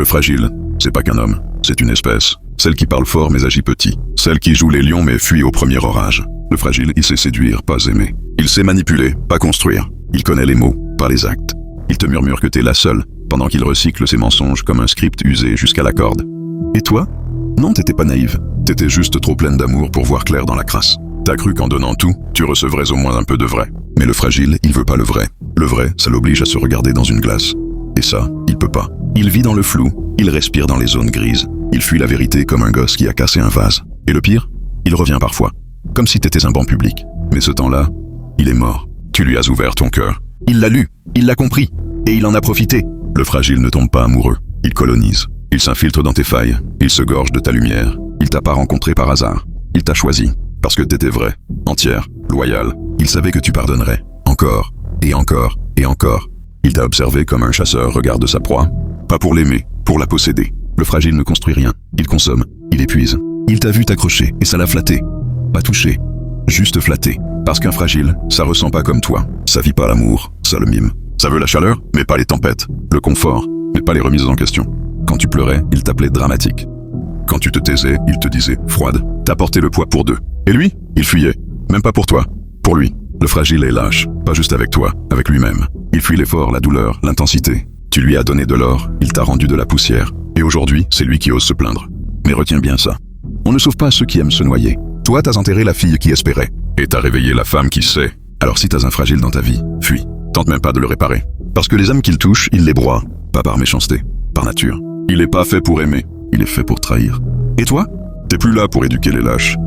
Le fragile, c'est pas qu'un homme, c'est une espèce. Celle qui parle fort mais agit petit. Celle qui joue les lions mais fuit au premier orage. Le fragile, il sait séduire, pas aimer. Il sait manipuler, pas construire. Il connaît les mots, pas les actes. Il te murmure que t'es la seule, pendant qu'il recycle ses mensonges comme un script usé jusqu'à la corde. Et toi? Non, t'étais pas naïve. T'étais juste trop pleine d'amour pour voir clair dans la crasse. T'as cru qu'en donnant tout, tu recevrais au moins un peu de vrai. Mais le fragile, il veut pas le vrai. Le vrai, ça l'oblige à se regarder dans une glace. Et ça, il peut pas. Il vit dans le flou, il respire dans les zones grises. Il fuit la vérité comme un gosse qui a cassé un vase. Et le pire, il revient parfois. Comme si t'étais un banc public. Mais ce temps-là, il est mort. Tu lui as ouvert ton cœur. Il l'a lu, il l'a compris. Et il en a profité. Le fragile ne tombe pas amoureux. Il colonise. Il s'infiltre dans tes failles. Il se gorge de ta lumière. Il t'a pas rencontré par hasard. Il t'a choisi. Parce que t'étais vraie, entière, loyale. Il savait que tu pardonnerais. Encore, et encore, et encore. Il t'a observé comme un chasseur regarde sa proie. Pas pour l'aimer, pour la posséder. Le fragile ne construit rien. Il consomme, il épuise. Il t'a vu t'accrocher et ça l'a flatté. Pas touché, juste flatté. Parce qu'un fragile, ça ressent pas comme toi. Ça vit pas l'amour, ça le mime. Ça veut la chaleur, mais pas les tempêtes. Le confort, mais pas les remises en question. Quand tu pleurais, il t'appelait dramatique. Quand tu te taisais, il te disait froide. T'as porté le poids pour deux. Et lui, il fuyait. Même pas pour toi, pour lui. Le fragile est lâche, pas juste avec toi, avec lui-même. Il fuit l'effort, la douleur, l'intensité. Tu lui as donné de l'or, il t'a rendu de la poussière. Et aujourd'hui, c'est lui qui ose se plaindre. Mais retiens bien ça. On ne sauve pas ceux qui aiment se noyer. Toi, t'as enterré la fille qui espérait. Et t'as réveillé la femme qui sait. Alors si t'as un fragile dans ta vie, fuis. Tente même pas de le réparer. Parce que les âmes qu'il touche, il les broie. Pas par méchanceté, par nature. Il est pas fait pour aimer, il est fait pour trahir. Et toi? T'es plus là pour éduquer les lâches.